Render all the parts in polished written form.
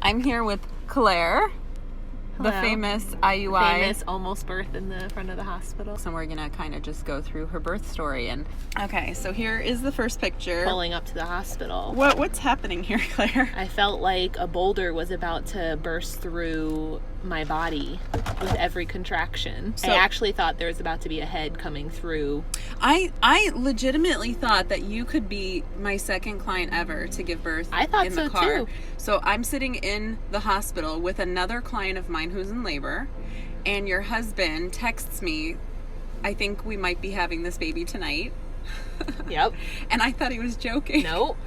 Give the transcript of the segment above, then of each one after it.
I'm here with Claire, Hello. the famous IUI. Famous almost birth in the front of the hospital. So we're gonna kind of just go through her birth story. And okay, so here is the first picture. Pulling up to the hospital. What's happening here, Claire? I felt like a boulder was about to burst through my body with every contraction. So, I actually thought there was about to be a head coming through. I legitimately thought that you could be my second client ever to give birth. I thought in the so, car. too. So I'm sitting in the hospital with another client of mine who's in labor, and your husband texts me, I think we might be having this baby tonight. Yep. And I thought he was joking. Nope.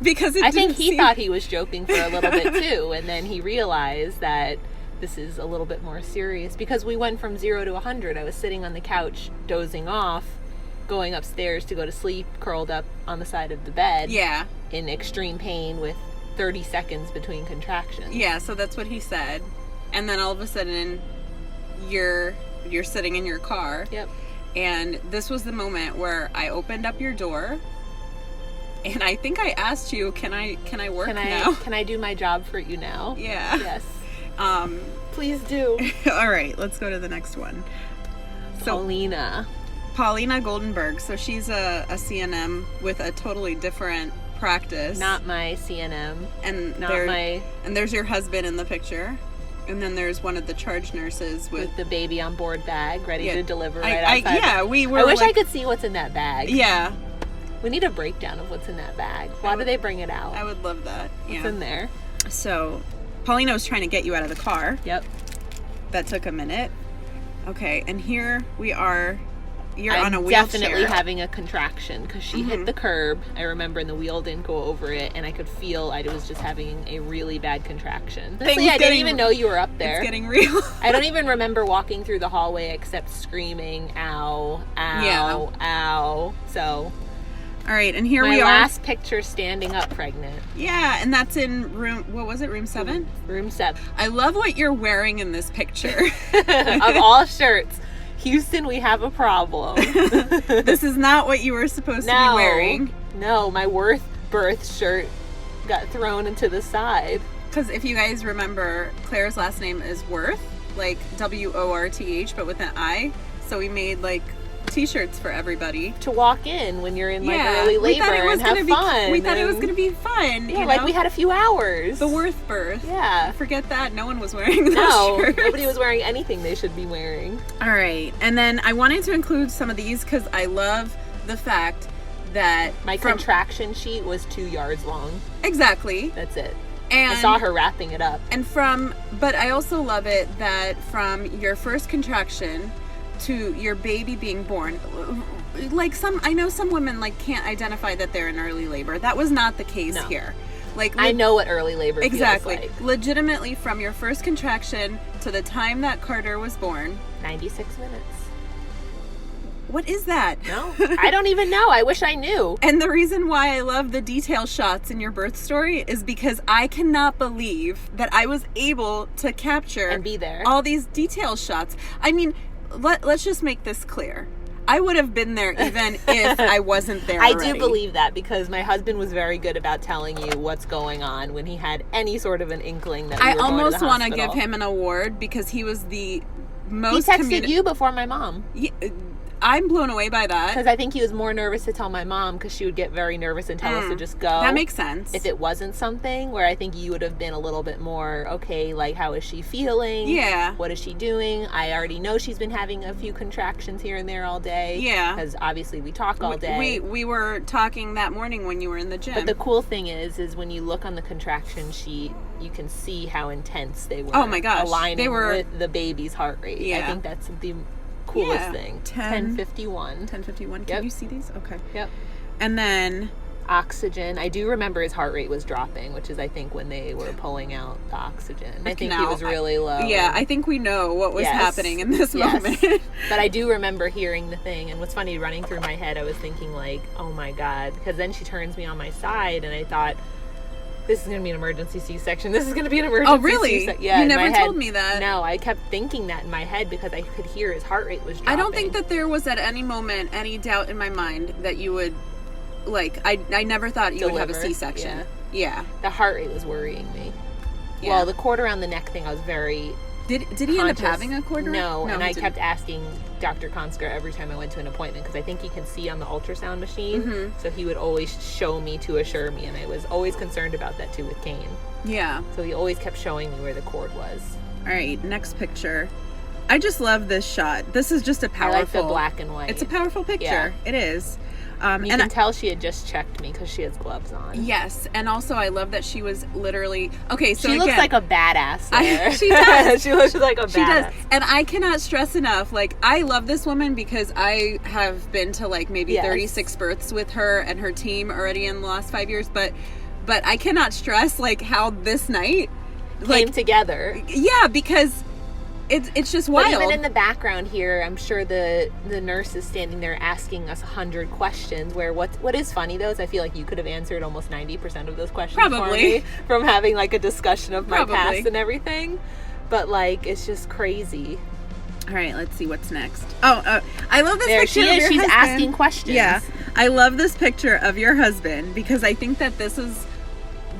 Because I think he thought he was joking for a little bit too, and then he realized that this is a little bit more serious because we went from 0 to 100. I was sitting on the couch dozing off, going upstairs to go to sleep, curled up on the side of the bed. Yeah. In extreme pain with 30 seconds between contractions. Yeah, so that's what he said. And then all of a sudden you're sitting in your car. Yep. And this was the moment where I opened up your door, and I think I asked you, can I work now? Can I do my job for you now? Yeah. Yes. Please do. All right, let's go to the next one. So Paulina Goldenberg. So she's a CNM with a totally different practice. Not my CNM. And there's your husband in the picture. And then there's one of the charge nurses with the baby on board bag ready to deliver right outside. I wish I could see what's in that bag. Yeah. We need a breakdown of what's in that bag. Why do they bring it out? I would love that. What's in there? So Paulina was trying to get you out of the car. Yep. That took a minute. Okay, and here we are. You're on a wheelchair. Definitely having a contraction because she hit the curb. I remember, and the wheel didn't go over it, and I could feel I was just having a really bad contraction. Honestly, I didn't even know you were up there. It's getting real. I don't even remember walking through the hallway except screaming, "Ow, ow, ow!" So. All right, and here we are. My last picture standing up pregnant. Yeah, and that's in room, what was it, room 7? Room 7. I love what you're wearing in this picture. Of all shirts, Houston, we have a problem. This is not what you were supposed to be wearing. No, my birth shirt got thrown into the side. Because if you guys remember, Claire's last name is Worth, like WORTH, but with an I. So we made like t-shirts for everybody to walk in when you're in like early labor and have fun. We thought it was going to be fun. Yeah, like we had a few hours. The Worth birth. Yeah. Forget that. No one was wearing those shirts. Nobody was wearing anything they should be wearing. All right. And then I wanted to include some of these because I love the fact that my contraction sheet was 2 yards long. Exactly. That's it. And I saw her wrapping it up. But I also love it that from your first contraction to your baby being born, like I know some women like can't identify that they're in early labor. That was not the case here. Like I know what early labor feels like. Legitimately, from your first contraction to the time that Carter was born, 96 minutes. What is that? No, I don't even know. I wish I knew. And the reason why I love the detail shots in your birth story is because I cannot believe that I was able to capture and be there all these detail shots. I mean, let's just make this clear. I would have been there even if I wasn't there already. I do believe that because my husband was very good about telling you what's going on when he had any sort of an inkling that we were going to the hospital. I almost want to give him an award because he was the most... He texted you before my mom. I'm blown away by that. Because I think he was more nervous to tell my mom because she would get very nervous and tell us to just go. That makes sense. If it wasn't something where I think you would have been a little bit more, okay, like how is she feeling? Yeah. What is she doing? I already know she's been having a few contractions here and there all day. Yeah. Because obviously we talk all day. We were talking that morning when you were in the gym. But the cool thing is when you look on the contraction sheet, you can see how intense they were. Oh my gosh. Aligning with the baby's heart rate. Yeah. I think that's the coolest thing. 1051. 1051. Can you see these? Okay. Yep. And then oxygen. I do remember his heart rate was dropping, which is I think when they were pulling out the oxygen. I think he was really low. Yeah, I think we know what was happening in this moment. But I do remember hearing the thing, and what's funny, running through my head, I was thinking like, oh my God, because then she turns me on my side, and I thought, this is going to be an emergency C-section. This is going to be an emergency C-section. Oh, really? Yeah, you never told me that. No, I kept thinking that in my head because I could hear his heart rate was dropping. I don't think that there was at any moment any doubt in my mind that you would, like, I never thought you would have a C-section. Yeah. The heart rate was worrying me. Yeah. Well, the cord around the neck thing, I was very Did he end up having a cord? No, and he I didn't. kept asking Dr. Konsker every time I went to an appointment, because I think he can see on the ultrasound machine. Mhm. So he would always show me to assure me, and I was always concerned about that too with Kane. Yeah. So he always kept showing me where the cord was. All right, next picture. I just love this shot. This is just a powerful. I like the black and white. It's a powerful picture. Yeah. It is. You And can tell she had just checked me because she has gloves on. yes, and also I love that she was literally okay. So she looks again, like a badass. There. she does. She looks like a badass. She does. And I cannot stress enough, like, I love this woman because I have been to, like, maybe Yes. 36 births with her and her team already in the last 5 years. But I cannot stress, like, how this night, like, came together. yeah, because it's just wild. But even in the background here, I'm sure the nurse is standing there asking us 100 questions. Where what is funny though is I feel like you could have answered almost 90% of those questions Probably. for me from having like a discussion of my Probably. past and everything. But like it's just crazy. All right, let's see what's next. Oh, I love this There picture she of is. your She's husband. asking questions. Yeah, I love this picture of your husband because I think that this is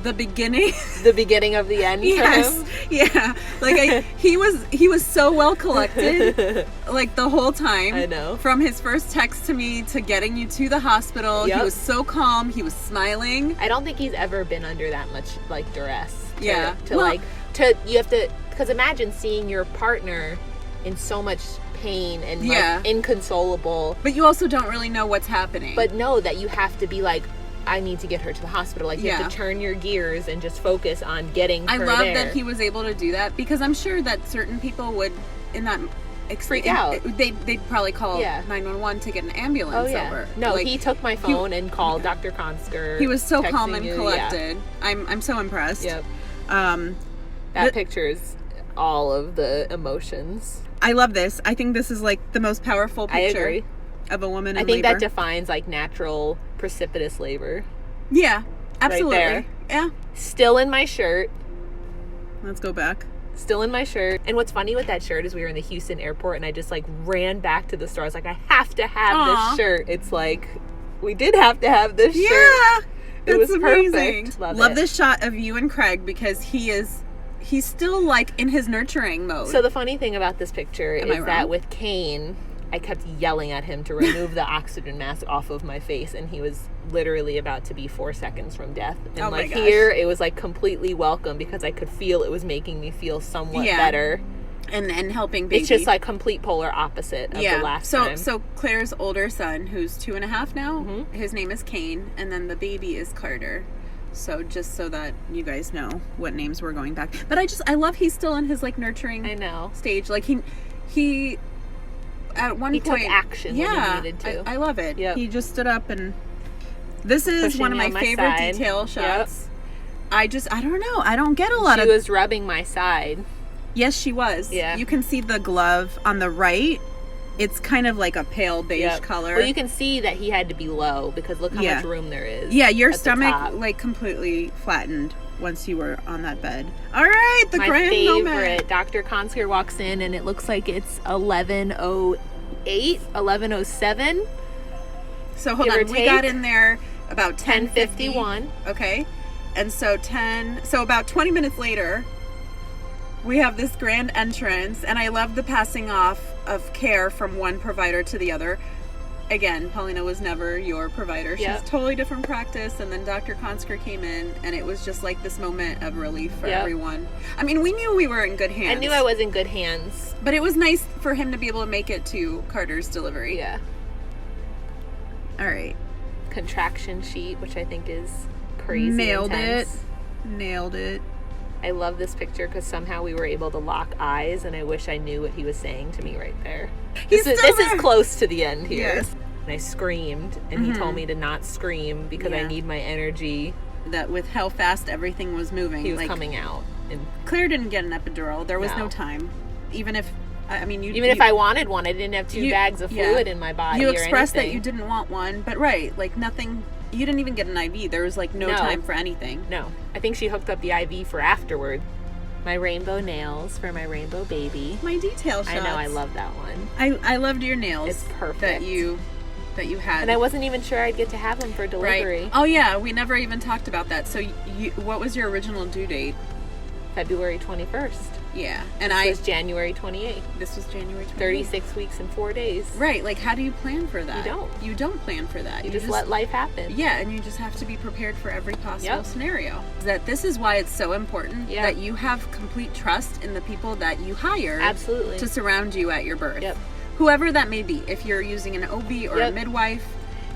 the beginning. The beginning of the end Yes, for him. yeah. Like he was so well collected, like the whole time. I know. From his first text to me to getting you to the hospital, Yep. he was so calm. He was smiling. I don't think he's ever been under that much like duress. Yeah. You have to, because imagine seeing your partner in so much pain and like Yeah. inconsolable, But you also don't really know what's happening. but know that you have to be like, I need to get her to the hospital. Like you Yeah. have to turn your gears and just focus on getting I her love there. that he was able to do that because I'm sure that certain people would in that Freak out. They'd probably call Yeah. 911 to get an ambulance Oh yeah. over. No, Like, he took my phone and called Dr. Konsker. he was so texting calm and you. collected. I'm so impressed. Yeah. Yep. Um, That But- picture is all of the emotions. I love this. I think this is like the most powerful I picture agree. of a woman in I think labor. that defines like natural precipitous labor. Yeah, absolutely. there. Yeah. Still in my shirt. Let's go back. Still in my shirt. And what's funny with that shirt is we were in the Houston airport and I just like ran back to the store. I was like, I have to have Aw. this shirt. It's like, we did have to have this shirt. Yeah. It was That's amazing. perfect. Love Love it. this shot of you and Craig because he's still like in his nurturing mode. So the funny thing about this picture Am I is wrong? that with Kane, I kept yelling at him to remove the oxygen mask off of my face, and he was literally about to be 4 seconds from death. And Oh my like gosh. here, it was like completely welcome because I could feel it was making me feel somewhat Yeah. better. and helping baby. It's just like complete polar opposite of the last time. So Claire's older son, who's 2.5 now, Mhm. his name is Kane, and then the baby is Carter. So just so that you guys know what names we're going back. But I love he's still in his like nurturing I know. stage. Like he at one He point took action when he yeah, needed to. I love it. Yep. He just stood up and this is Pushing one of me my on my favorite side. detail Yep. shots. I don't know. I don't get a lot She of was rubbing my side. Yes, she was. Yeah. You can see the glove on the right. It's kind of like a pale beige Yep. color. Well, you can see that he had to be low because look how Yeah. much room there is. Yeah, your at the stomach top. like completely flattened once you were on that bed. All right, the My grand favorite. moment. Dr. Konsker walks in and it looks like it's 11:08, 11:07, So hold give or on, we take. got in there about 10:50. 10:51. Okay, and so about 20 minutes later, we have this grand entrance, and I love the passing off of care from one provider to the other. Again, Paulina was never your provider. She's Yep. totally different practice, and then Dr. Konsker came in, and it was just like this moment of relief for Yep. everyone. I mean, we knew we were in good hands. I knew I was in good hands. But it was nice for him to be able to make it to Carter's delivery. Yeah. All right. Contraction sheet, which I think is crazy. Nailed intense. it. Nailed it. I love this picture because somehow we were able to lock eyes, and I wish I knew what he was saying to me right there. He's This still is there. close to the end here. Yes. And I screamed, and he told me to not scream because I Yeah. need my energy. That with how fast everything was moving. He was like, coming out. And Claire didn't get an epidural. There was no No. time. Even if, I mean, you... even if I wanted one, I didn't have two you- bags of yeah. fluid in my body You or expressed that anything. you didn't want one, but right, like nothing... You didn't even get an IV. There was like no No. time for anything. No. I think she hooked up the IV for afterward. My rainbow nails for my rainbow baby. My detail shots. I know, I love that one. I loved your nails. It's perfect. That you had. And I wasn't even sure I'd get to have them for delivery. Right. Oh yeah, we never even talked about that. So what was your original due date? February 21st. Yeah. And This was January 28th. This was January 28th. 36 weeks and 4 days. Right. Like, how do you plan for that? You don't. You don't plan for that. You just let life happen. Yeah, and you just have to be prepared for every possible scenario. That this is why it's so important that you have complete trust in the people that you hire. Absolutely. To surround you at your birth. Yep. Whoever that may be. If you're using an OB or a midwife.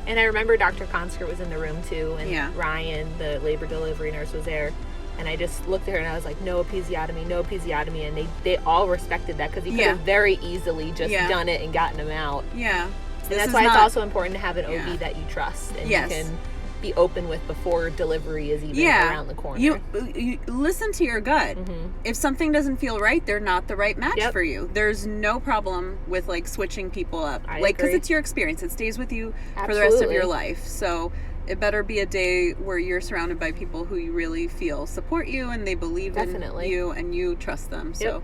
And I remember Dr. Consker was in the room too, and Ryan, the labor delivery nurse, was there. And I just looked at her and I was like, no episiotomy, no episiotomy. And they all respected that because he could have very easily just done it and gotten him out. Yeah. And that's why it's also important to have an OB that you trust and you can be open with before delivery is even around the corner. You listen to your gut. Mm-hmm. If something doesn't feel right, they're not the right match for you. There's no problem with like switching people up. Because it's your experience. It stays with you for the rest of your life. So it better be a day where you're surrounded by people who you really feel support you and they believe in you and you trust them. So,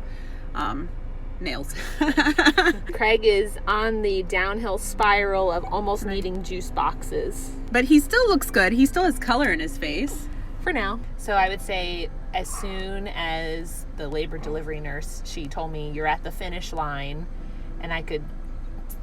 nails. Craig is on the downhill spiral of almost needing juice boxes. But he still looks good. He still has color in his face. For now. So I would say as soon as the labor delivery nurse, she told me you're at the finish line, and I could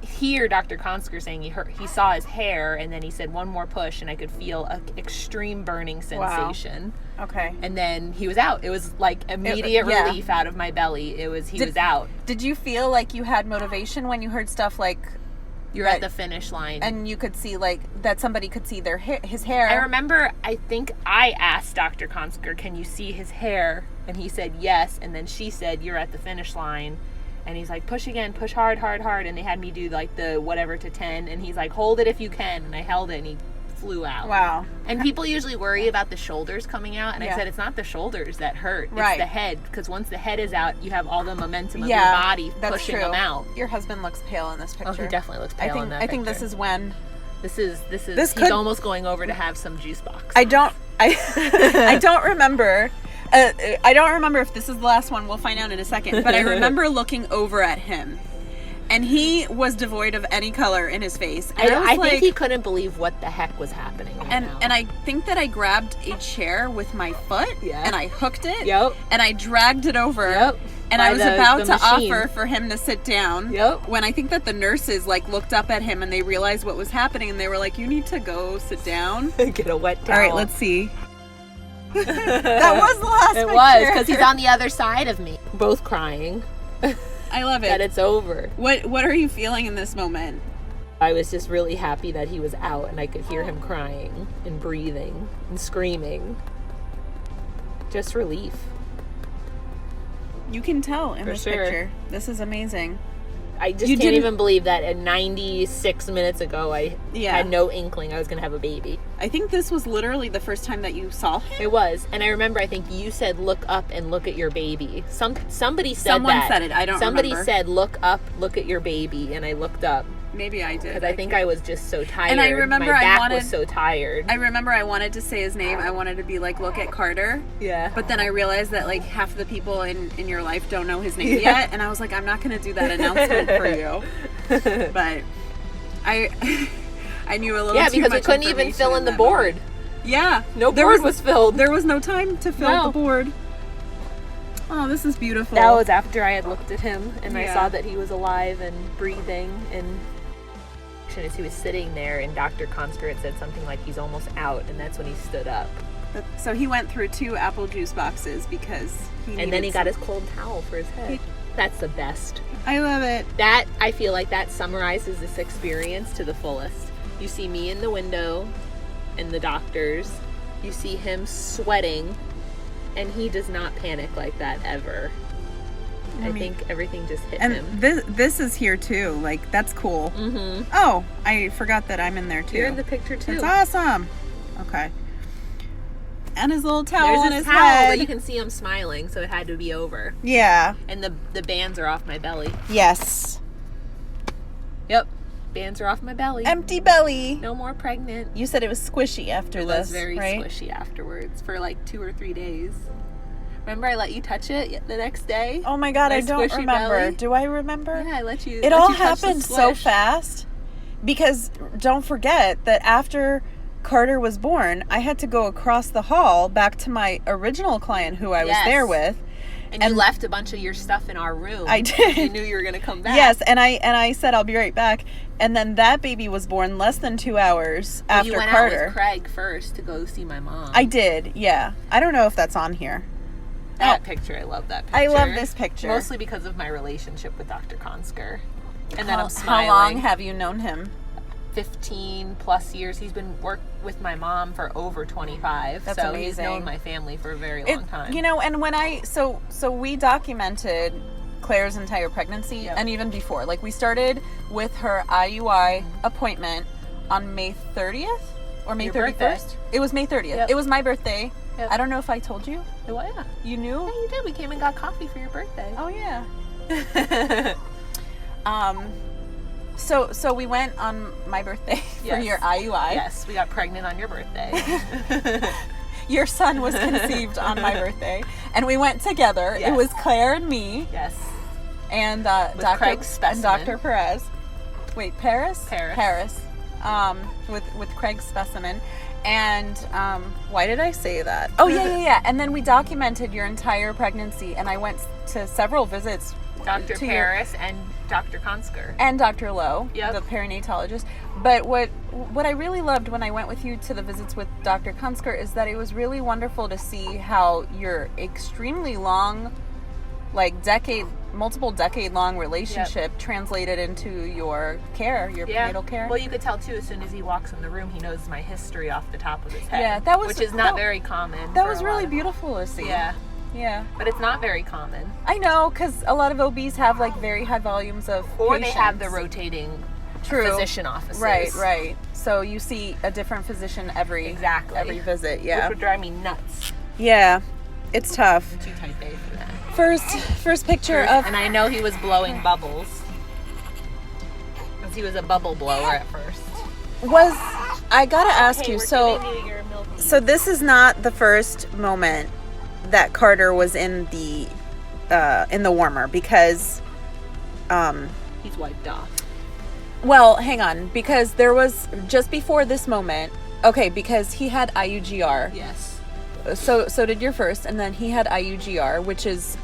hear Dr. Consker saying he saw his hair, and then he said one more push, and I could feel an extreme burning sensation. Wow. Okay. And then he was out. It was like immediate relief out of my belly. He was out. Did you feel like you had motivation when you heard stuff like you're at the finish line, and you could see like that somebody could see his hair? I remember I think I asked Dr. Consker, can you see his hair? And he said yes, and then she said you're at the finish line. And he's like, push again, push hard, hard, hard. And they had me do like the whatever to 10. And he's like, hold it if you can. And I held it and he flew out. Wow. And people usually worry about the shoulders coming out. And I said, it's not the shoulders that hurt. It's the head. Because once the head is out, you have all the momentum of your body pushing them out. Your husband looks pale in this picture. Oh, he definitely looks pale in that picture. I think this is when... He's almost going over to have some juice box. I don't remember... I don't remember if this is the last one. We'll find out in a second. But I remember looking over at him. And he was devoid of any color in his face. And I think he couldn't believe what the heck was happening now. And I think that I grabbed a chair with my foot. Yeah. And I hooked it. Yep. And I dragged it over. Yep. And I was about to offer for him to sit down. Yep. When I think that the nurses like looked up at him and they realized what was happening. And they were like, you need to go sit down. Get a wet towel. All right, let's see. That was the last picture. It was, because he's on the other side of me. Both crying. I love it. That it's over. What are you feeling in this moment? I was just really happy that he was out and I could hear him crying and breathing and screaming. Just relief. You can tell in this picture. This is amazing. I just can't even believe that at 96 minutes ago I had no inkling I was going to have a baby. I think this was literally the first time that you saw him. It was. And I remember, I think you said, look up and look at your baby. Somebody said Someone said it. I don't remember. Somebody said, look up, look at your baby. And I looked up. Maybe I did. Because I think I was just so tired. And I remember my back was so tired. I remember I wanted to say his name. I wanted to be like, look at Carter. Yeah. But then I realized that like half the people in your life don't know his name yet. And I was like, I'm not going to do that announcement for you. But I knew a little too much. Yeah, because we couldn't even fill in the board. Yeah. No board was filled. There was no time to fill the board. Oh, this is beautiful. That was after I had looked at him and I saw that he was alive and breathing. And as he was sitting there, and Dr. Consker had said something like he's almost out, and that's when he stood up. So he went through 2 apple juice boxes because he needed. And then he got his cold towel for his head. That's the best. I love it. That, I feel like that summarizes this experience to the fullest. You see me in the window and the doctors. You see him sweating, and he does not panic like that ever. I think everything just hit him. And this is here too. Like, that's cool. Mm-hmm. Oh, I forgot that I'm in there too. You're in the picture too. That's awesome. Okay. And his little towel on his towel, head. but you can see him smiling, so it had to be over. Yeah. And the bands are off my belly. Yes. Yep. Bands are off my belly. Empty belly. No more pregnant. You said it was squishy after this. It was very squishy afterwards for like 2 or 3 days. Remember I let you touch it the next day? Oh my God, I don't remember. Belly? Do I remember? Yeah, I let you. It all happened so fast. Because don't forget that after Carter was born, I had to go across the hall back to my original client who I was there with. And you left a bunch of your stuff in our room. I did. You knew you were going to come back. Yes, and I said I'll be right back. And then that baby was born less than 2 hours after you went Carter. out with Craig first to go see my mom. I did, yeah. I don't know if that's on here. That picture, I love that picture. I love this picture. Mostly because of my relationship with Dr. Konsker. And then I'm smiling. How long have you known him? 15 plus years. He's been worked with my mom for over 25. That's so amazing. He's known my family for a very long time. You know, and when so we documented Claire's entire pregnancy and even before. Like, we started with her IUI appointment on May 30th or May 31st. It was May 30th. Yep. It was my birthday. Yep. I don't know if I told you. Oh, yeah. You knew? Yeah, you did. We came and got coffee for your birthday. Oh, yeah. So we went on my birthday for your IUI. Yes, we got pregnant on your birthday. Your son was conceived on my birthday, and we went together. Yes. It was Claire and me. Yes. And Craig's specimen. and Dr. Perez. Wait, Paris? Paris. With Craig's specimen. And why did I say that? Oh, yeah. And then we documented your entire pregnancy, and I went to several visits. Dr. Paris and Dr. Konsker. And Dr. Lowe, Yep. the perinatologist. But what I really loved when I went with you to the visits with Dr. Konsker is that it was really wonderful to see how your extremely long, like multiple decade long relationship translated into your care, your prenatal care. Well, you could tell too, as soon as he walks in the room, he knows my history off the top of his head. Yeah, that was which is not very common. That was really beautiful to see. Yeah. But it's not very common. I know, because a lot of OBs have like very high volumes of Or patients. they have the rotating physician offices. Right. So you see a different physician every visit. Yeah. Which would drive me nuts. Yeah, it's tough. I'm too type A for that. First picture of... And I know he was blowing bubbles. Because he was a bubble blower at first. I gotta ask you, so this is not the first moment that Carter was in the warmer, because he's wiped off. Well, hang on, because there was just before this moment. Okay, because he had IUGR. Yes. So did your first, and then he had IUGR, which is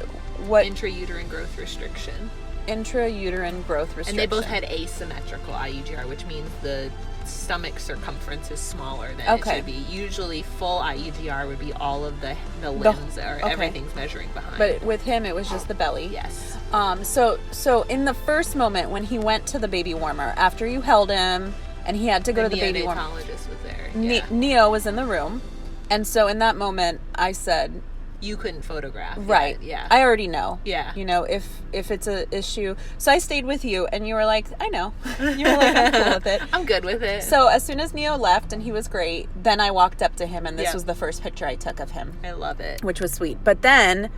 what? Intrauterine growth restriction. Intrauterine growth restriction. And they both had asymmetrical IUGR, which means the stomach circumference is smaller than it should be. Usually full IUGR would be all of the limbs or everything's measuring behind. But with him, it was just the belly. Yes. So in the first moment when he went to the baby warmer, after you held him and he had to go to the baby warmer. The neonatologist was there. Neo was in the room. And so in that moment, I said... You couldn't photograph. Right. Yeah. I already know. Yeah. You know, if it's an issue. So I stayed with you, and you were like, I know. You were like, I'm cool with it. I'm good with it. So as soon as Neo left, and he was great, then I walked up to him, and this was the first picture I took of him. I love it. Which was sweet. But then,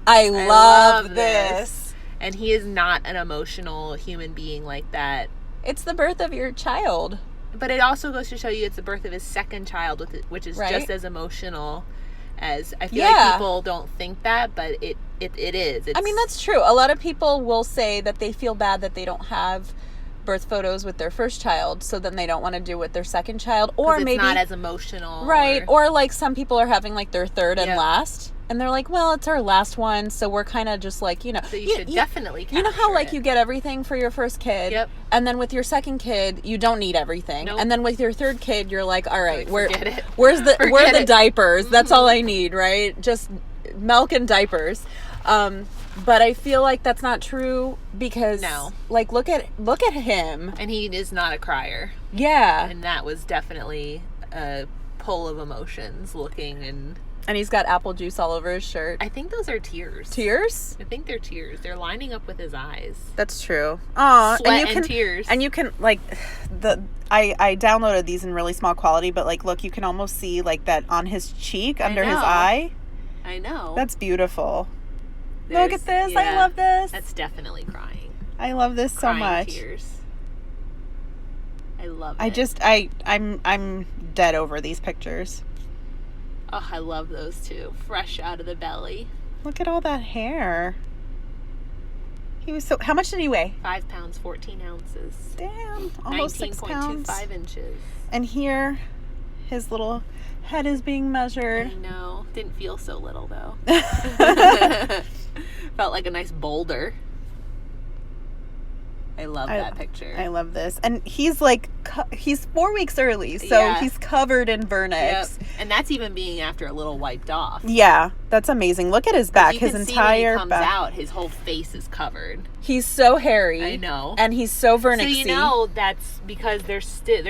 I love this. And he is not an emotional human being like that. It's the birth of your child. But it also goes to show you it's the birth of his second child, which is just as emotional as... I feel like people don't think that, but it is. I mean, that's true. A lot of people will say that they feel bad that they don't have birth photos with their first child, so then they don't want to do with their second child, or it's maybe not as emotional, right? Or like some people are having like their third and last, and they're like, well, it's our last one, so we're kind of just like, you know. So you should definitely capture you know how like you get everything for your first kid, and then with your second kid you don't need everything, and then with your third kid you're like, all right, where's the diapers? That's all I need, right? Just milk and diapers. But I feel like that's not true, because like look at him, and he is not a crier. Yeah, and that was definitely a pull of emotions. Looking and he's got apple juice all over his shirt. I think those are tears. Tears? I think they're tears. They're lining up with his eyes. That's true. Aw, Sweat and tears. And you can like I downloaded these in really small quality, but like look, you can almost see like that on his cheek under his eye. I know. That's beautiful. Look at this. I love this. That's definitely crying. I love this so much. Tears. I love it. I'm dead over these pictures. Oh, I love those too. Fresh out of the belly. Look at all that hair. He was so... How much did he weigh? 5 pounds, 14 ounces. Damn. Almost 6 pounds. 19.25 inches. And here, His little head is being measured. I know. Didn't feel so little, though. Felt like a nice boulder. I love that picture. I love this. And he's like, he's 4 weeks early, so he's covered in vernix. Yep. And that's even being after a little wiped off. Yeah, that's amazing. Look at his back. You his can entire see when he comes back. out, his whole face is covered. He's so hairy. I know. And he's so vernixy. So you know that's because they're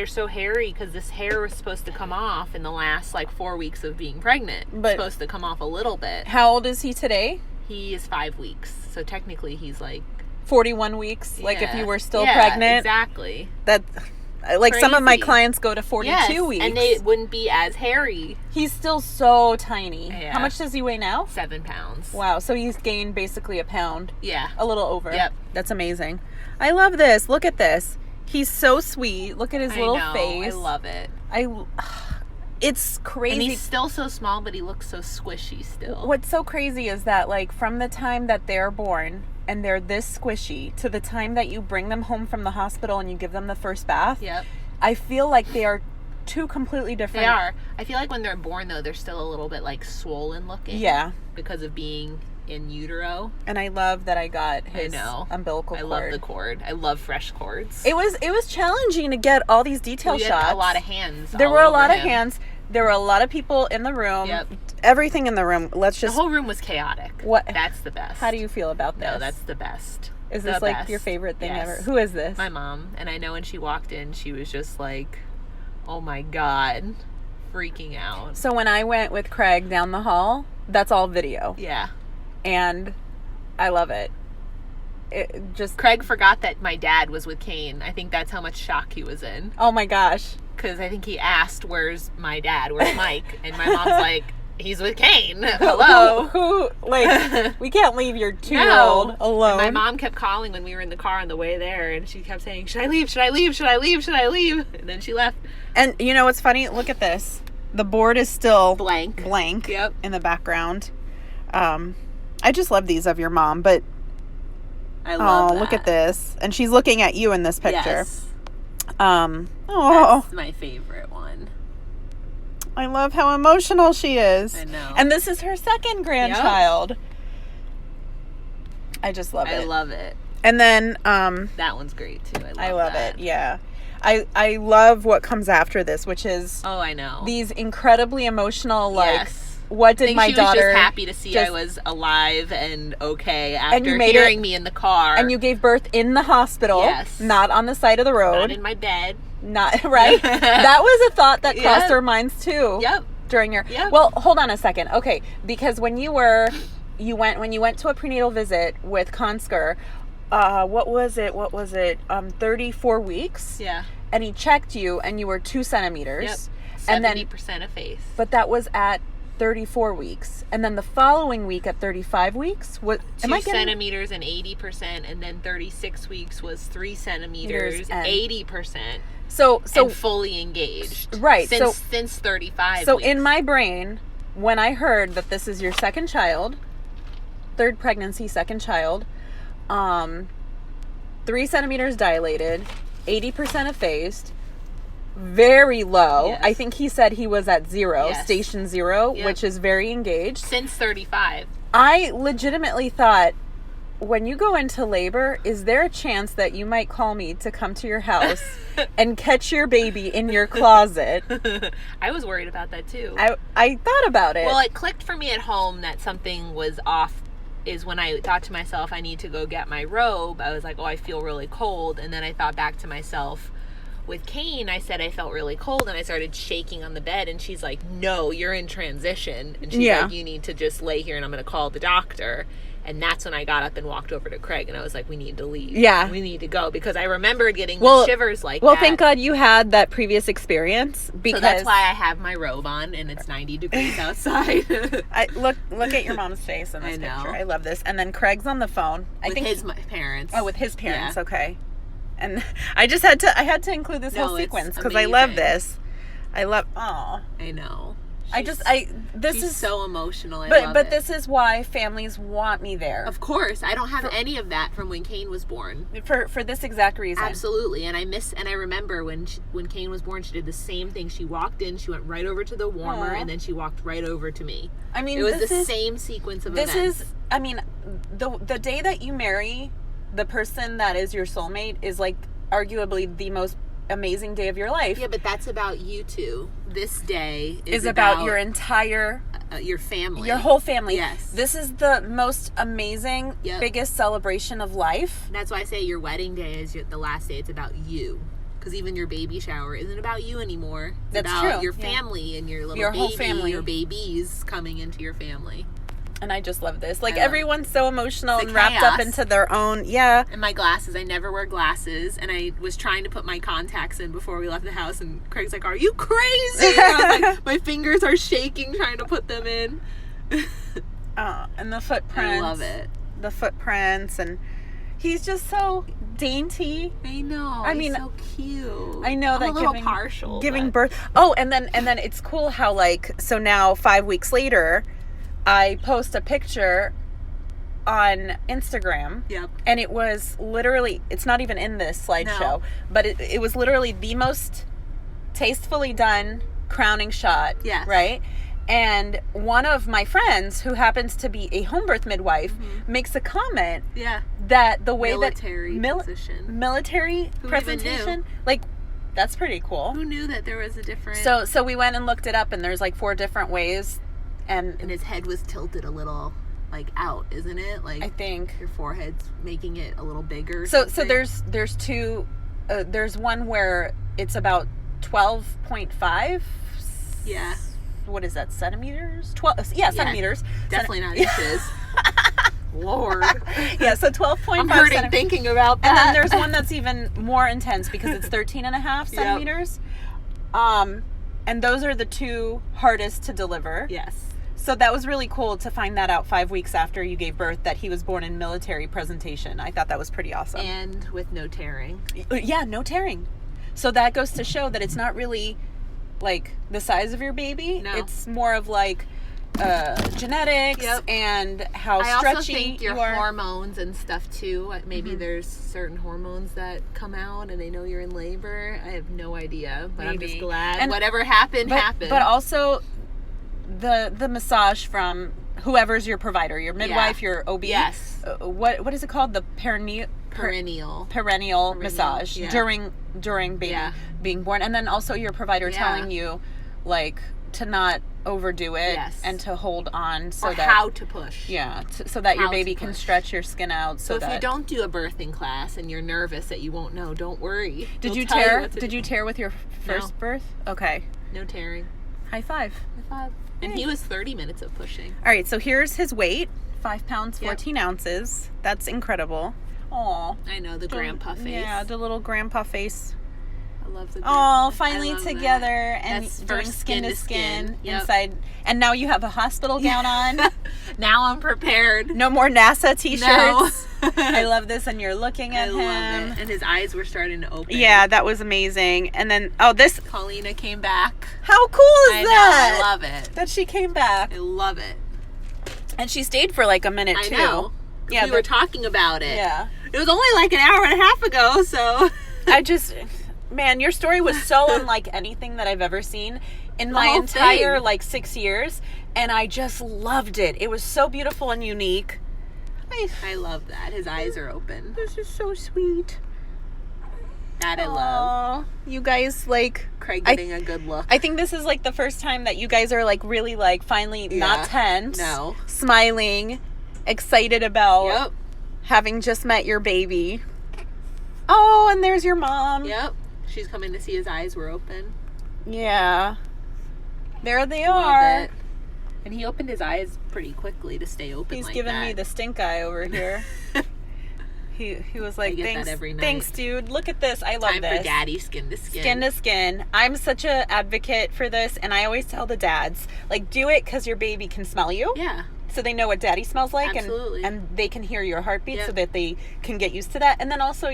so hairy because this hair was supposed to come off in the last like 4 weeks of being pregnant. But it's supposed to come off a little bit. How old is he today? He is 5 weeks. So technically he's like 41 weeks, like if you were still pregnant. Exactly. That, like Crazy. Some of my clients go to 42 weeks. And they wouldn't be as hairy. He's still so tiny. Yeah. How much does he weigh now? 7 pounds. Wow, so he's gained basically a pound. Yeah. A little over. Yep. That's amazing. I love this. Look at this. He's so sweet. Look at his little face. I love it. It's crazy. And he's still so small, but he looks so squishy still. What's so crazy is that, like, from the time that they're born and they're this squishy to the time that you bring them home from the hospital and you give them the first bath, yep. I feel like they are two completely different. They are. I feel like when they're born, though, they're still a little bit, like, swollen looking. Yeah. Because of being in utero. And I love that I got his umbilical cord. I love the cord. I love fresh cords. It was challenging to get all these detail shots. A lot of hands. There were a lot of hands. There were a lot of people in the room. Yep. Everything in the room. The whole room was chaotic. What? That's the best. How do you feel about this? No, that's the best. Is this like your favorite thing ever? Who is this? My mom. And I know when she walked in, she was just like, oh my God, freaking out. So when I went with Craig down the hall, that's all video. Yeah. And I love it. Craig forgot that my dad was with Kane. I think that's how much shock he was in. Oh my gosh. Because I think he asked, where's my dad? Where's Mike? And my mom's like, he's with Kane. Hello. We can't leave your 2-year-old alone. And my mom kept calling when we were in the car on the way there, and she kept saying, should I leave? Should I leave? Should I leave? Should I leave? And then she left. And you know what's funny? Look at this. The board is still blank. Yep. In the background. I just love these of your mom, but I love that. Look at this. And she's looking at you in this picture. Yes. That's my favorite one. I love how emotional she is. I know. And this is her second grandchild. Yep. I just love it. I love it. And then that one's great too. I love it. Yeah. I love what comes after this, which is I know. These incredibly emotional what did my daughter? She was just happy to see I was alive and okay after hearing me in the car. And you gave birth in the hospital. Yes. Not on the side of the road. Not in my bed. Not right. That was a thought that crossed our minds too. Yep. During your Well, hold on a second. Okay, because when you went to a prenatal visit with Consker, what was it? 34 weeks? Yeah. And he checked you and you were 2 centimeters. Yep. 70% of face. But that was at 34 weeks. And then the following week at 35 weeks, 2 centimeters and 80%, and then 36 weeks was 3 centimeters, 80%. So and fully engaged. Right. Since 35 So weeks. in my brain, when I heard that this is your second child, third pregnancy, second child, 3 centimeters dilated, 80% effaced, very low. Yes. I think he said he was at 0, station 0, which is very engaged. Since 35. I legitimately thought, when you go into labor, is there a chance that you might call me to come to your house and catch your baby in your closet? I was worried about that too. I thought about it. Well, it clicked for me at home that something was off. Is when I thought to myself, I need to go get my robe. I was like, I feel really cold. And then I thought back to myself, with Kane, I said I felt really cold, and I started shaking on the bed, and she's like, no, you're in transition. And she's like, you need to just lay here, and I'm going to call the doctor. And that's when I got up and walked over to Craig, and I was like, we need to leave. Yeah. We need to go, because I remembered getting the shivers like that. Well, thank God you had that previous experience, because... So that's why I have my robe on, and it's 90 degrees outside. Look at your mom's face in this picture. I love this. And then Craig's on the phone. With his parents. Oh, with his parents. Yeah. Okay. And I had to include this whole sequence, because I love this. I know. This She's is so emotional. I love but it. this is why families want me there. Of course, I don't have any of that from when Kane was born. For this exact reason. Absolutely, and I remember when Kane was born, she did the same thing. She walked in, she went right over to the warmer, and then she walked right over to me. I mean, it was the same sequence of events. This is, I mean, the day that you marry the person that is your soulmate is like arguably the most amazing day of your life. Yeah, but that's about you two. This day is about your entire your family, your whole family. Yes, this is the most amazing, biggest celebration of life. And that's why I say your wedding day is the last day. It's about you, because even your baby shower isn't about you anymore. It's that's about true. Your family and your whole family, your babies coming into your family. And I just love this. Like, everyone's so emotional and wrapped chaos. up into their own, And my glasses, I never wear glasses. And I was trying to put my contacts in before we left the house. And Craig's like, are you crazy? And I was like, my fingers are shaking trying to put them in. And the footprints. I love it. The footprints. And he's just so dainty. I know. I mean, so cute. I know I'm that a little partial. Giving birth. Oh, and then it's cool how, like, so now 5 weeks later, I post a picture on Instagram. Yep. And it was literally, it's not even in this slideshow, but it was literally the most tastefully done crowning shot. Yes. Right? And one of my friends, who happens to be a home birth midwife, makes a comment that the way military presentation, like, that's pretty cool. Who knew that there was a different... So we went and looked it up, and there's like 4 different ways. And his head was tilted a little, like, out, isn't it? Like, I think your forehead's making it a little bigger. So there's 2. There's one where it's about 12.5. Yeah. What is that? Centimeters? 12. Yeah, centimeters. Definitely not inches. Lord. Yeah. So 12.5. I'm hurting thinking about that. And then there's one that's even more intense because it's 13.5 centimeters. And those are the 2 hardest to deliver. Yes. So that was really cool to find that out 5 weeks after you gave birth, that he was born in military presentation. I thought that was pretty awesome. And with no tearing. Yeah, no tearing. So that goes to show that it's not really like the size of your baby. No. It's more of like genetics and how stretchy I also think your you are. hormones and stuff too. Maybe there's certain hormones that come out and they know you're in labor. I have no idea, but I'm just glad. And whatever happened, happened. But also the massage from whoever's your provider, your midwife, your OB. Yes. What is it called? The perennial massage during baby being born, and then also your provider telling you, like, to not overdo it and to hold on, so that how to push, so that your baby can stretch your skin out. So if you don't do a birthing class and you're nervous that you won't know, don't worry. Did you tear? Did you tear with your first birth? Okay. No tearing. High five. And he was 30 minutes of pushing. All right, so here's his weight: 5 pounds 14 ounces. That's incredible. Aw. I know, the grandpa face. Yeah, the little grandpa face. I love the grandpa. Oh, finally together and doing skin to skin inside. And now you have a hospital gown on. Now I'm prepared. No more NASA t-shirts. No. I love this, and you're looking at him. Love it. And his eyes were starting to open. Yeah, that was amazing. And then, this... Paulina came back. How cool is that? I love it. That she came back. I love it. And she stayed for like a minute, too. I know. Yeah, we were talking about it. Yeah. It was only like an hour and a half ago, so... Man, your story was so unlike anything that I've ever seen in my entire, 6 years. And I just loved it. It was so beautiful and unique. I love that. His eyes are open. This is so sweet. That I love. You guys, Craig getting a good look. I think this is, the first time that you guys are, really, finally not tense. No. Smiling. Excited about having just met your baby. Oh, and there's your mom. Yep. She's coming to see his eyes were open. Yeah. There they are. It. And he opened his eyes pretty quickly to stay open. He's giving me the stink eye over here. He was like, thanks, dude. Look at this. I love this. Time for daddy skin to skin. Skin to skin. I'm such an advocate for this, and I always tell the dads, do it because your baby can smell you. Yeah. So they know what daddy smells like. Absolutely. And they can hear your heartbeat so that they can get used to that. And then also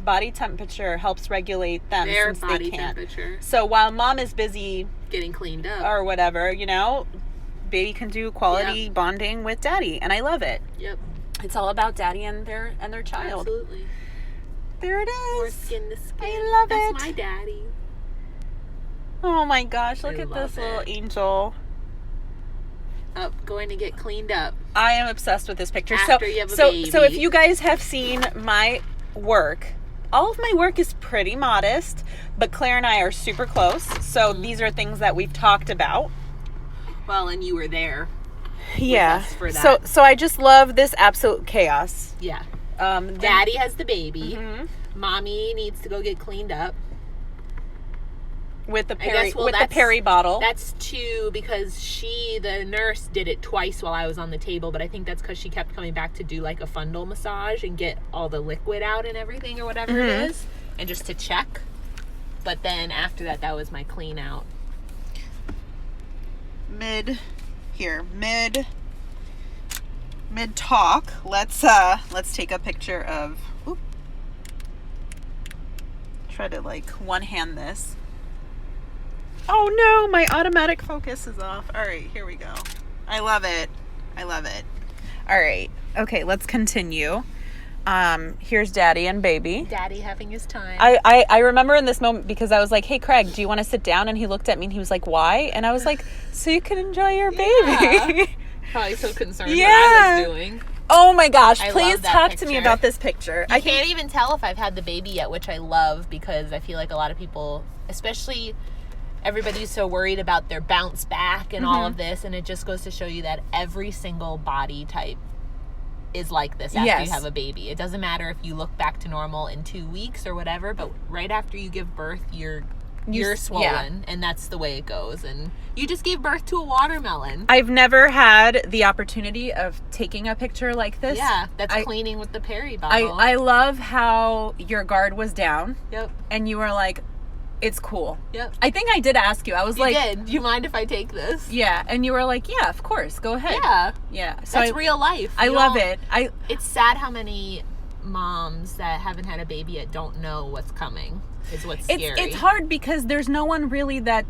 body temperature helps regulate them Their since body they can't. temperature. So while mom is busy Getting cleaned up. or whatever, you know, baby can do quality bonding with daddy, and I love it. Yep. It's all about daddy and their child. Absolutely. There it More is. skin to skin. I love it. That's my daddy. Oh my gosh, look I at love this little it. angel. Up, going to get cleaned up. I am obsessed with this picture. After you have a so baby. if you guys have seen my work, all of my work is pretty modest, but Claire and I are super close. So these are things that we've talked about. Well, and you were there. Yeah. With us for that. So I just love this absolute chaos. Yeah. Then- Daddy has the baby. Mhm. Mommy needs to go get cleaned up. with the I guess, well, the that's- Perry bottle. That's two because the nurse did it twice while I was on the table, but I think that's because she kept coming back to do like a fundal massage and get all the liquid out and everything or whatever it is, and just to check. But then after that, that was my clean out. Mid talk. Let's take a picture of. Whoop. Try to like one hand this. Oh no, my automatic focus is off. All right, here we go. I love it. All right. Okay, let's continue. Here's daddy and baby. Daddy having his time. I remember in this moment because I was like, hey, Craig, do you want to sit down? And he looked at me and he was like, why? And I was like, so you can enjoy your baby. Yeah. Probably so concerned Yeah. what I was doing. Oh my gosh, I please love that talk to me picture. about this picture. I can't even tell if I've had the baby yet, which I love because I feel like a lot of people, especially everybody's so worried about their bounce back and all of this, and it just goes to show you that every single body type is like this after Yes. you have a baby. It doesn't matter if you look back to normal in 2 weeks or whatever, but right after you give birth, you're swollen, and that's the way it goes. And you just gave birth to a watermelon. I've never had the opportunity of taking a picture like this. Yeah, that's cleaning with the Perry bottle. I love how your guard was down Yep. and you were like, it's cool. Yep. I think I did ask you. I was You like, did. Do you mind if I take this? yeah. And you were like, yeah, of course. Go ahead. Yeah. Yeah. So That's real life. I You love don't- it. It's sad how many moms that haven't had a baby yet don't know what's coming. Is what's scary. It's hard because there's no one really that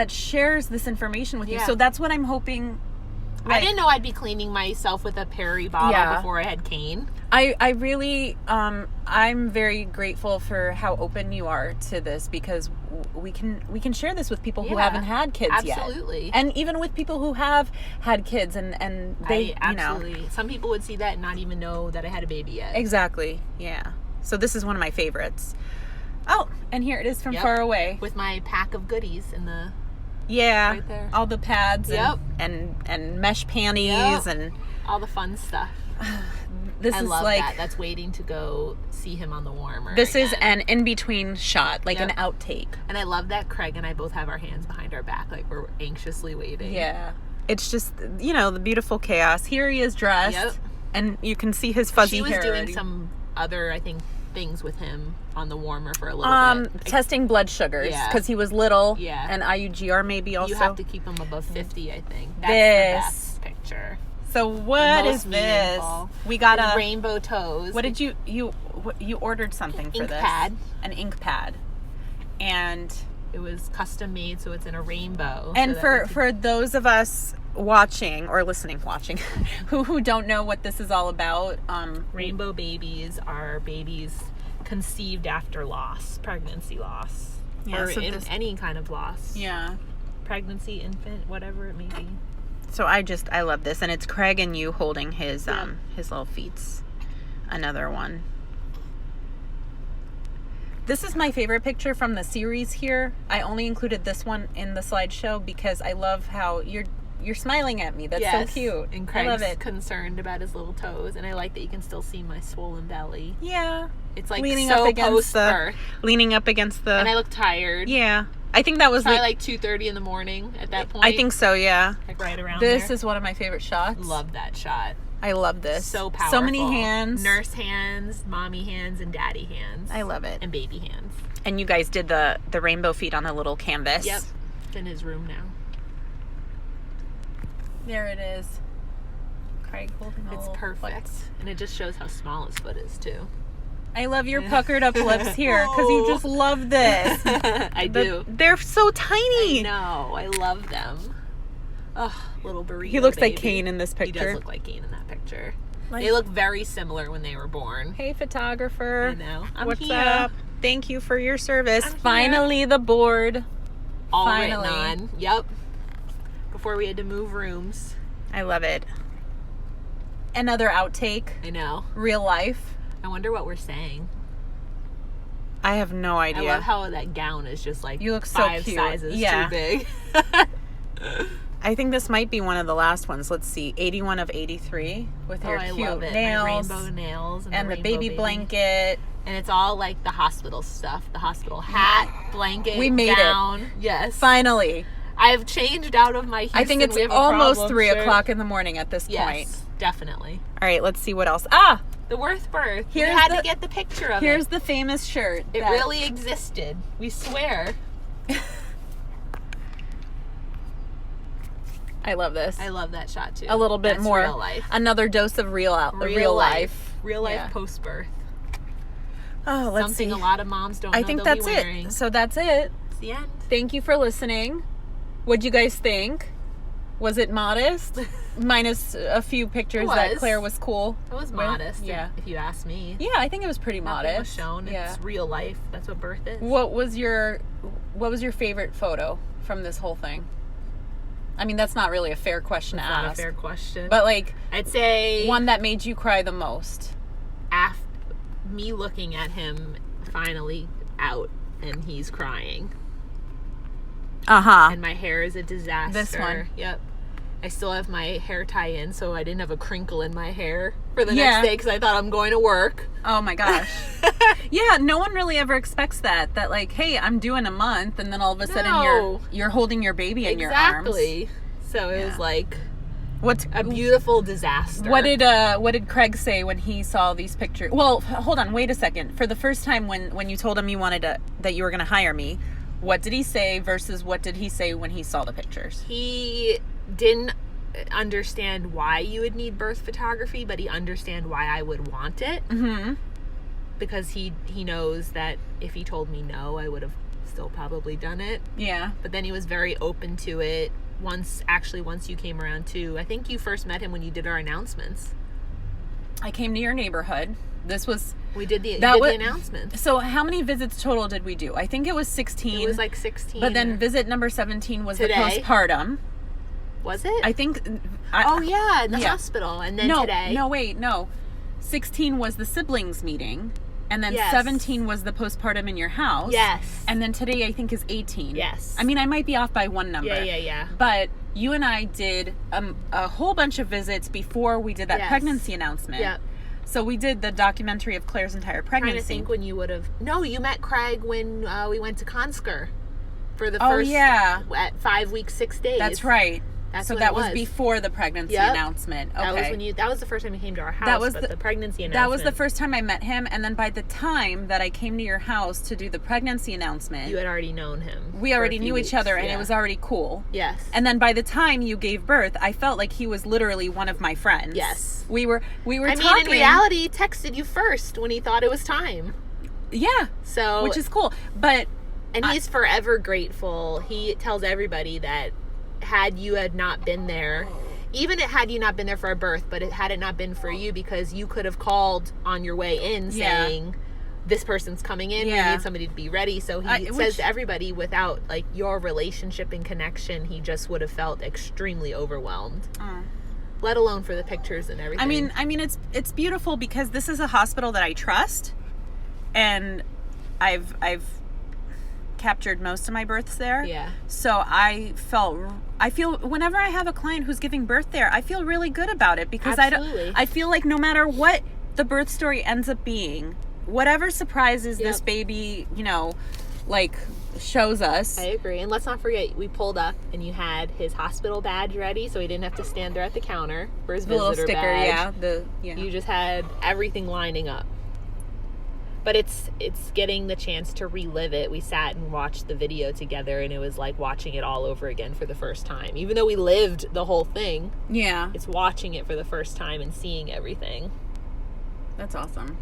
shares this information with you. Yeah. So that's what I'm hoping. I didn't know I'd be cleaning myself with a Perry bottle before I had Kane. I really, I'm very grateful for how open you are to this because we can share this with people who Yeah, haven't had kids yet. absolutely. And even with people who have had kids and they, Absolutely. Some people would see that and not even know that I had a baby yet. Exactly. Yeah. So this is one of my favorites. Oh, and here it is from Yep. far away. With my pack of goodies in the Yeah. right there. All the pads Yep. and mesh panties Yep. and all the fun stuff. this I is love like that. That's waiting to go see him on the warmer. this is again. an in-between shot, like Yep. an outtake. And I love that Craig and I both have our hands behind our back, like we're anxiously waiting. Yeah. It's just, the beautiful chaos. Here he is dressed. Yep. And you can see his fuzzy She was hair doing already. some other, I think, things with him on the warmer for a little bit. Testing blood sugars Yeah. because he was little. Yeah. And IUGR maybe also. You have to keep him above 50, I think. That's This. the best picture. So what most is this? meaningful. We got His a rainbow toes. What did you ordered something for Ink this? pad. An ink pad. And It was custom made, so it's in a rainbow. and so that we for those of us watching who don't know what this is all about, rainbow babies are babies conceived after loss, pregnancy loss, Yeah, or so in this- any kind of loss. yeah. Pregnancy, infant, whatever it may be. So I love this, and it's Craig and you holding his Yep. his little feet. Another one. This is my favorite picture from the series here. I only included this one in the slideshow because I love how you're smiling at me. That's Yes. so cute. And I Craig's love it. concerned about his little toes, and I like that you can still see my swollen belly. Yeah. It's like Leaning so up against the post-birth. leaning up against the And I look tired. Yeah. I think that was Probably like 2:30 in the morning at that point. I think so, yeah. like right around This there. is one of my favorite shots. Love that shot. I love this. So powerful. So many hands. Nurse hands, mommy hands, and daddy hands. I love it. And baby hands. And you guys did the rainbow feet on the little canvas. Yep. It's in his room now. There it is. Craig holding It's all perfect. foot. And it just shows how small his foot is too. I love your puckered up lips here because you just love this. I do. They're so tiny. I know. I love them. Oh, little burrito. He looks like baby. Kane in this picture. He does look like Kane in that picture. Like, they look very similar when they were born. hey, photographer. I know. What's here. up? Thank you for your service. I'm here. Finally, the board. All Finally. written on. Yep. Before we had to move rooms. I love it. Another outtake. I know. Real life. I wonder what we're saying. I have no idea. I love how that gown is just like you look so 5 cute. sizes Yeah. too big. I think this might be one of the last ones. Let's see. 81 of 83 with her I cute love it. nails. My rainbow nails. And the rainbow baby blanket. And it's all like the hospital stuff. The hospital hat, blanket, We made gown. it. Yes. Finally. I've changed out of my Houston. I think it's we have a almost problem 3 shirt. o'clock in the morning at this Yes, point. definitely. All right, let's see what else. Ah! The Worth birth. We Here's had the- to get the picture of it. Here's the famous shirt. It that- really existed. We swear. I love this. I love that shot too. A little bit That's more. real life. Another dose of real life. Real life Yeah. post birth. Oh, let's Something see. a lot of moms don't know I think they'll that's be wearing. it. So that's it. It's the end. Thank you for listening. What'd you guys think? Was it modest? Minus a few pictures that was. Claire was cool. It was with? modest, Yeah. if you ask me. Yeah, I think it was pretty Nothing modest. was shown. Yeah. It's real life. That's what birth is. What was your favorite photo from this whole thing? I mean, that's not really a fair question That's to not ask. a fair question. But like I'd say one that made you cry the most. after me looking at him finally out and he's crying. Uh-huh. And my hair is a disaster. This one. Yep. I still have my hair tie in, so I didn't have a crinkle in my hair for the Yeah. next day because I thought I'm going to work. Oh my gosh. Yeah, no one really ever expects that. That like, hey, I'm doing a month, and then all of a sudden No. you're holding your baby in your arms. Exactly. So it was like What's a beautiful disaster. What did Craig say when he saw these pictures? Well, hold on, wait a second. For the first time when you told him you wanted that you were going to hire me, what did he say versus what did he say when he saw the pictures? He didn't understand why you would need birth photography, but he understand why I would want it. Mm-hmm. Because he knows that if he told me no, I would have still probably done it. Yeah. But then he was very open to it once you came around too. I think you first met him when you did our announcements. I came to your neighborhood. We did the That was- announcements. So how many visits total did we do? I think it was 16. It was like 16. But then visit number 17 was Today? the postpartum. Was it? I think. oh yeah, in the yeah. hospital, and then no, today. No, wait, no. 16 was the siblings meeting, and then Yes. 17 was the postpartum in your house. Yes. And then today I think is 18. Yes. I mean, I might be off by one number. Yeah. But you and I did a whole bunch of visits before we did that Yes. pregnancy announcement. Yep. So we did the documentary of Claire's entire Trying pregnancy. to think when you would have. No, you met Craig when we went to Consker for the Oh, first. yeah. At 5 weeks, 6 days. That's right. That's so when that it was was. before the pregnancy Yep. announcement. Okay. That was when you. That was the first time you came to our house. That was but the- the pregnancy announcement. That was the first time I met him, and then by the time that I came to your house to do the pregnancy announcement, You had already known him. we for a already few knew weeks. each other, and Yeah. it was already cool. Yes. And then by the time you gave birth, I felt like he was literally one of my friends. Yes. We were I mean, talking. in reality, he texted you first when he thought it was time. Yeah. So, Which is cool. But and he's forever grateful. He tells everybody that had not been there, even had you not been there for a birth, but had it not been for you, because you could have called on your way in Yeah. saying, this person's coming in, Yeah. we need somebody to be ready. So he says to everybody, without like your relationship and connection, he just would have felt extremely overwhelmed. Let alone for the pictures and everything. I mean it's beautiful because this is a hospital that I trust, and I've captured most of my births there. Yeah. So I feel whenever I have a client who's giving birth there, I feel really good about it because Absolutely. I feel like no matter what the birth story ends up being, whatever surprises this Yep. baby, like shows us. I agree. And let's not forget, we pulled up and you had his hospital badge ready, so he didn't have to stand there at the counter for his the little visitor sticker, badge. yeah. You just had everything lining up. But it's getting the chance to relive it. We sat and watched the video together, and it was like watching it all over again for the first time. Even though we lived the whole thing, Yeah. it's watching it for the first time and seeing everything. That's awesome.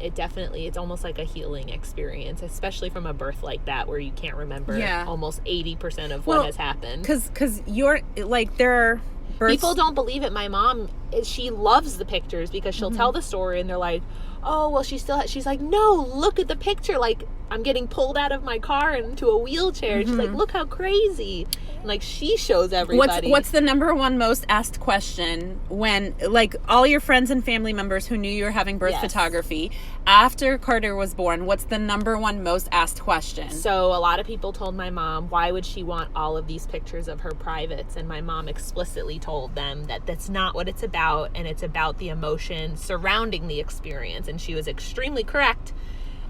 It definitely, it's almost like a healing experience, especially from a birth like that where you can't remember almost 80% of what has happened. Because you're, like, there are births... People don't believe it. My mom, she loves the pictures because she'll tell the story and they're like, oh, well, she's like, no, look at the picture. Like, I'm getting pulled out of my car into a wheelchair. She's like, look how crazy. And, like, she shows everybody. What's the number one most asked question when, like, all your friends and family members who knew you were having birth photography, after Carter was born, what's the number one most asked question? So a lot of people told my mom, why would she want all of these pictures of her privates? And my mom explicitly told them that that's not what it's about, and it's about the emotion surrounding the experience. And she was extremely correct,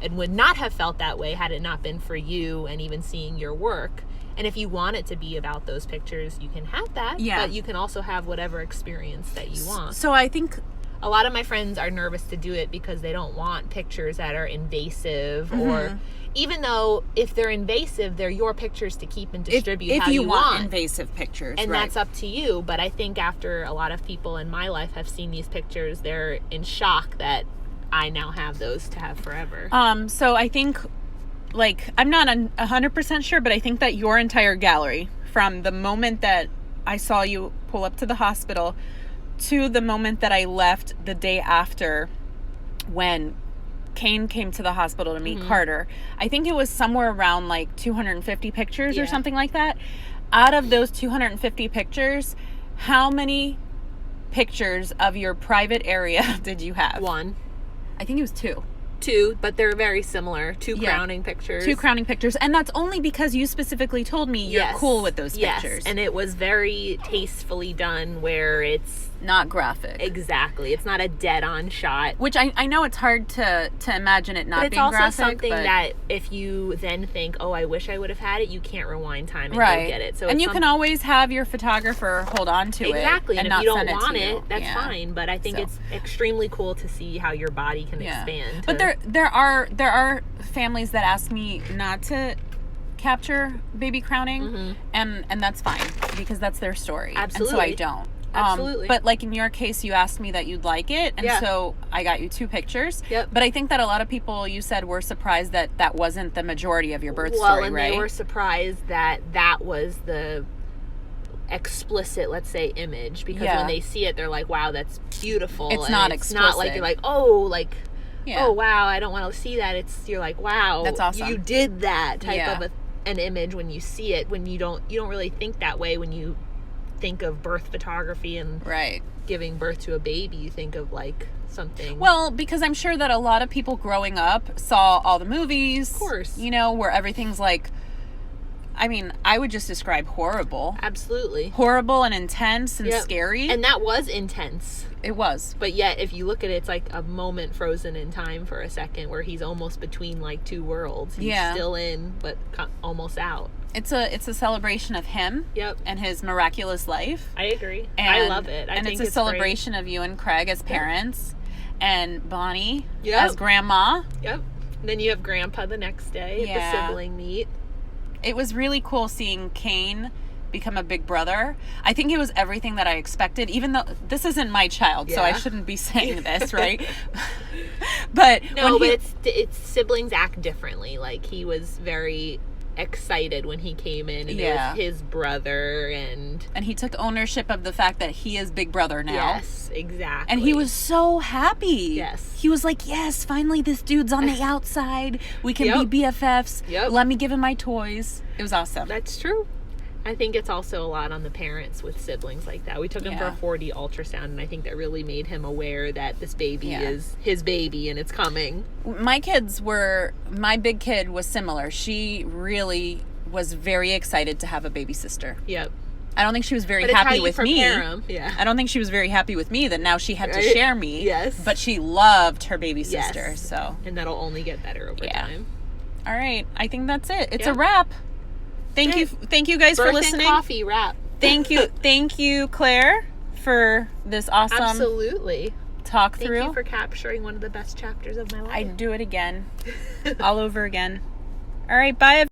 and would not have felt that way had it not been for you and even seeing your work. And if you want it to be about those pictures, you can have that. Yeah. But you can also have whatever experience that you want. So I think a lot of my friends are nervous to do it because they don't want pictures that are invasive, or even though if they're invasive, they're your pictures to keep and distribute how you want. Invasive pictures. And that's up to you. But I think after a lot of people in my life have seen these pictures, they're in shock that I now have those to have forever. So I think, like, I'm not 100% sure, but I think that your entire gallery, from the moment that I saw you pull up to the hospital to the moment that I left the day after, when Kane came to the hospital to meet Carter, I think it was somewhere around like 250 pictures or something like that. Out of those 250 pictures, how many pictures of your private area did you have? One. I think it was two, but they're very similar. Two crowning pictures. Two crowning pictures. And that's only because you specifically told me you're cool with those pictures. And it was very tastefully done, where it's not graphic. Exactly. It's not a dead-on shot. Which I know it's hard to imagine it not being graphic. But it's also something that if you then think, oh, I wish I would have had it, you can't rewind time and go get it. So and you can always have your photographer hold on to it. Exactly. And if you don't want it, that's yeah. fine. But I think it's extremely cool to see how your body can expand. But there are families that ask me not to capture baby crowning, and that's fine, because that's their story. Absolutely. And so I don't. Absolutely. But like in your case, you asked me that you'd like it, and so I got you two pictures. Yep. But I think that a lot of people, you said, were surprised that that wasn't the majority of your birth story, and right? They were surprised that that was the explicit, let's say, image, because when they see it, they're like, wow, that's beautiful. It's and not it's explicit. not like you're like, oh, like, oh, wow, I don't want to see that. It's, you're like, wow, that's awesome. You did that type of an image when you see it, when you don't really think that way when you think of birth photography and giving birth to a baby. You think of like something, well, because I'm sure that a lot of people growing up saw all the movies, of course, you know, where everything's like, I mean, I would just describe horrible. Absolutely. Horrible and intense and scary. And that was intense. It was. But yet, if you look at it, it's like a moment frozen in time for a second, where he's almost between like two worlds. He's still in, but almost out. It's a celebration of him and his miraculous life. I agree. And I love it. I think it's a celebration great. Of you and Craig as parents, and Bonnie as grandma. Yep. And then you have Grandpa the next day at the sibling meet. It was really cool seeing Kane become a big brother. I think it was everything that I expected, even though this isn't my child, so I shouldn't be saying this, right? But it's siblings act differently. Like, he was very excited when he came in, and it was his brother, and he took ownership of the fact that he is big brother now. Yes, exactly. And he was so happy. Yes. He was like, yes, finally this dude's on the outside. We can be BFFs. Let me give him my toys. It was awesome. That's true. I think it's also a lot on the parents with siblings like that. We took him for a 4D ultrasound, and I think that really made him aware that this baby is his baby and it's coming. My big kid was similar. She really was very excited to have a baby sister. Yep. I don't think she was very happy with me. Yeah. I don't think she was very happy with me that now she had to share me. Yes. But she loved her baby sister. Yes. So. And that'll only get better over time. All right. I think that's it. It's a wrap. Thank you guys for listening. Coffee wrap. Thank you, Claire, for this awesome talk through. Thank you for capturing one of the best chapters of my life. I'd do it again. All over again. All right, bye.